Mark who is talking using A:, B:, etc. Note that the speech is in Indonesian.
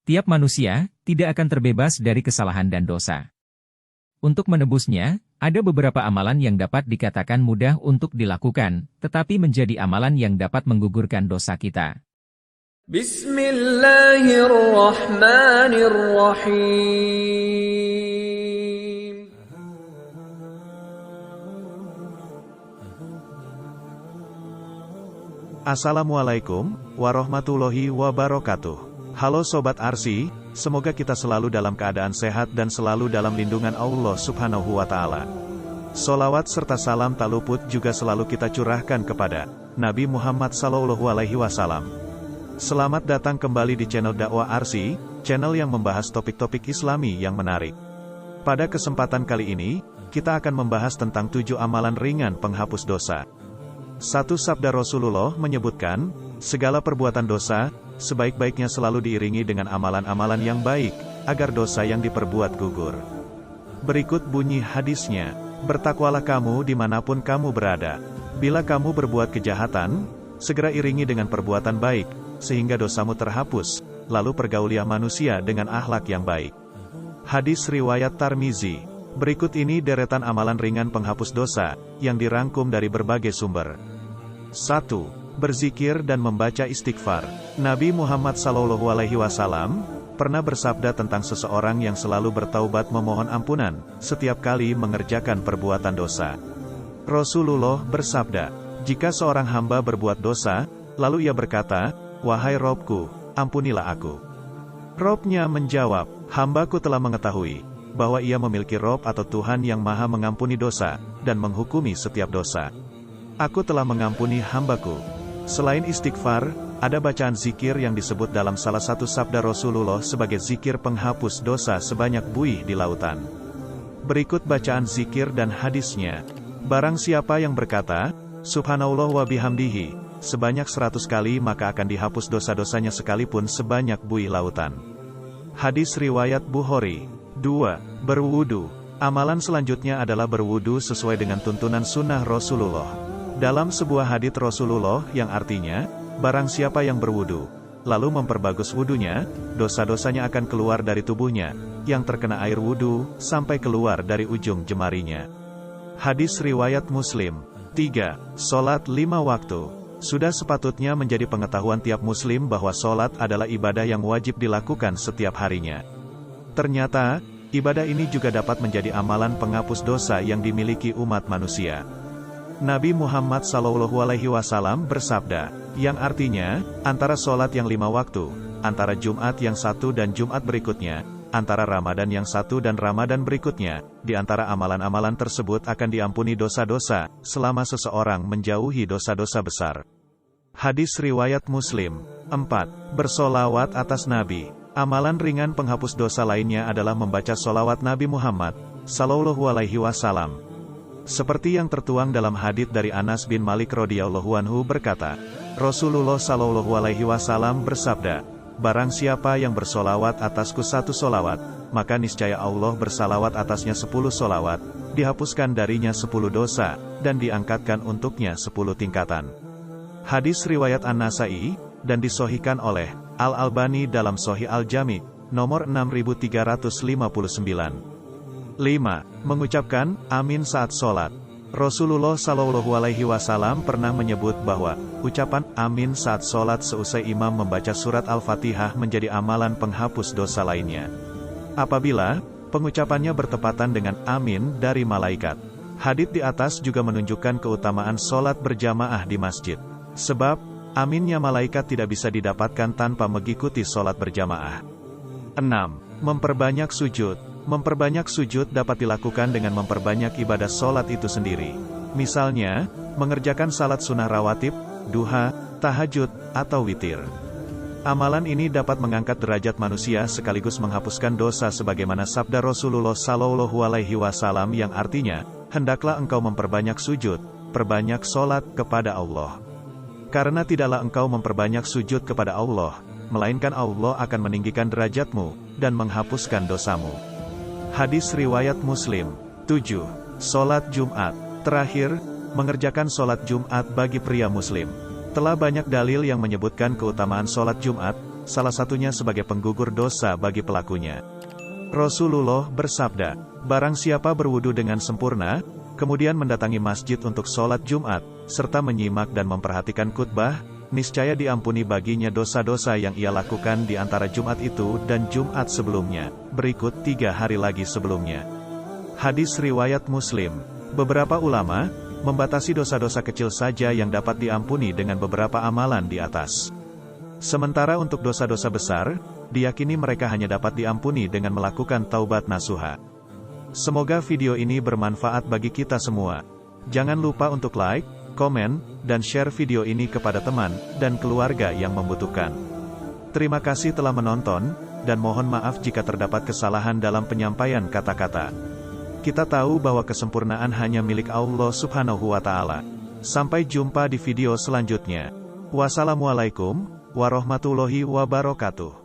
A: Tiap manusia tidak akan terbebas dari kesalahan dan dosa. Untuk menebusnya, ada beberapa amalan yang dapat dikatakan mudah untuk dilakukan, tetapi menjadi amalan yang dapat menggugurkan dosa kita.
B: Bismillahirrahmanirrahim.
C: Assalamualaikum warahmatullahi wabarakatuh. Halo Sobat Arsy, semoga kita selalu dalam keadaan sehat dan selalu dalam lindungan Allah Subhanahu wa Ta'ala. Sholawat serta salam tak luput juga selalu kita curahkan kepada Nabi Muhammad SAW. Selamat datang kembali di channel Dakwah Arsy, channel yang membahas topik-topik Islami yang menarik. Pada kesempatan kali ini, kita akan membahas tentang 7 amalan ringan penghapus dosa. Satu sabda Rasulullah menyebutkan, segala perbuatan dosa, sebaik-baiknya selalu diiringi dengan amalan-amalan yang baik, agar dosa yang diperbuat gugur. Berikut bunyi hadisnya, bertakwalah kamu dimanapun kamu berada. Bila kamu berbuat kejahatan, segera iringi dengan perbuatan baik, sehingga dosamu terhapus, lalu pergaulilah manusia dengan akhlak yang baik. Hadis riwayat Tirmizi. Berikut ini deretan amalan ringan penghapus dosa, yang dirangkum dari berbagai sumber. 1. Berzikir dan membaca istighfar. Nabi Muhammad SAW pernah bersabda tentang seseorang yang selalu bertaubat memohon ampunan, setiap kali mengerjakan perbuatan dosa. Rasulullah bersabda, jika seorang hamba berbuat dosa, lalu ia berkata, wahai Robku, ampunilah aku. Robnya menjawab, hambaku telah mengetahui, bahwa ia memiliki Rob atau Tuhan yang maha mengampuni dosa, dan menghukumi setiap dosa. Aku telah mengampuni hambaku. Selain istighfar, ada bacaan zikir yang disebut dalam salah satu sabda Rasulullah sebagai zikir penghapus dosa sebanyak buih di lautan. Berikut bacaan zikir dan hadisnya. Barang siapa yang berkata, Subhanallah wa bihamdihi, sebanyak 100 kali maka akan dihapus dosa-dosanya sekalipun sebanyak buih lautan. Hadis riwayat Bukhari. 2. Berwudu. Amalan selanjutnya adalah berwudu sesuai dengan tuntunan sunnah Rasulullah. Dalam sebuah hadits Rasulullah yang artinya, barang siapa yang berwudu, lalu memperbagus wudunya, dosa-dosanya akan keluar dari tubuhnya, yang terkena air wudu, sampai keluar dari ujung jemarinya. Hadis riwayat Muslim. 3. Sholat 5 waktu. Sudah sepatutnya menjadi pengetahuan tiap muslim bahwa sholat adalah ibadah yang wajib dilakukan setiap harinya. Ternyata, ibadah ini juga dapat menjadi amalan penghapus dosa yang dimiliki umat manusia. Nabi Muhammad SAW bersabda, yang artinya, antara sholat yang 5 waktu, antara Jumat yang 1 dan Jumat berikutnya, antara Ramadan yang 1 dan Ramadan berikutnya, di antara amalan-amalan tersebut akan diampuni dosa-dosa, selama seseorang menjauhi dosa-dosa besar. Hadis riwayat Muslim. 4. Bersolawat atas Nabi. Amalan ringan penghapus dosa lainnya adalah membaca solawat Nabi Muhammad SAW. Seperti yang tertuang dalam hadits dari Anas bin Malik radhiyallahu anhu berkata, Rasulullah SAW bersabda, barang siapa yang bersolawat atasku 1 solawat, maka niscaya Allah bersalawat atasnya 10 solawat, dihapuskan darinya 10 dosa, dan diangkatkan untuknya 10 tingkatan. Hadis riwayat An-Nasai, dan disohikan oleh Al-Albani dalam Sohih Al-Jami, nomor 6359. 5. Mengucapkan amin saat sholat. Rasulullah SAW pernah menyebut bahwa ucapan amin saat sholat seusai imam membaca surat Al-Fatihah menjadi amalan penghapus dosa lainnya. Apabila pengucapannya bertepatan dengan amin dari malaikat. Hadits di atas juga menunjukkan keutamaan sholat berjamaah di masjid. Sebab, aminnya malaikat tidak bisa didapatkan tanpa mengikuti sholat berjamaah. 6. Memperbanyak sujud. Memperbanyak sujud dapat dilakukan dengan memperbanyak ibadah sholat itu sendiri. Misalnya, mengerjakan salat sunnah rawatib, duha, tahajud, atau witir. Amalan ini dapat mengangkat derajat manusia sekaligus menghapuskan dosa sebagaimana sabda Rasulullah SAW yang artinya, hendaklah engkau memperbanyak sujud, perbanyak sholat kepada Allah. Karena tidaklah engkau memperbanyak sujud kepada Allah, melainkan Allah akan meninggikan derajatmu, dan menghapuskan dosamu. Hadis riwayat Muslim. 7. Sholat Jumat. Terakhir, mengerjakan sholat Jumat bagi pria muslim. Telah banyak dalil yang menyebutkan keutamaan sholat Jumat, salah satunya sebagai penggugur dosa bagi pelakunya. Rasulullah bersabda, barang siapa berwudu dengan sempurna, kemudian mendatangi masjid untuk sholat Jumat, serta menyimak dan memperhatikan khutbah, niscaya diampuni baginya dosa-dosa yang ia lakukan di antara Jumat itu dan Jumat sebelumnya, berikut 3 hari lagi sebelumnya. Hadis riwayat Muslim. Beberapa ulama membatasi dosa-dosa kecil saja yang dapat diampuni dengan beberapa amalan di atas. Sementara untuk dosa-dosa besar, diyakini mereka hanya dapat diampuni dengan melakukan taubat nasuha. Semoga video ini bermanfaat bagi kita semua. Jangan lupa untuk like, komen, dan share video ini kepada teman dan keluarga yang membutuhkan. Terima kasih telah menonton, dan mohon maaf jika terdapat kesalahan dalam penyampaian kata-kata. Kita tahu bahwa kesempurnaan hanya milik Allah Subhanahu wa Ta'ala. Sampai jumpa di video selanjutnya. Wassalamualaikum warahmatullahi wabarakatuh.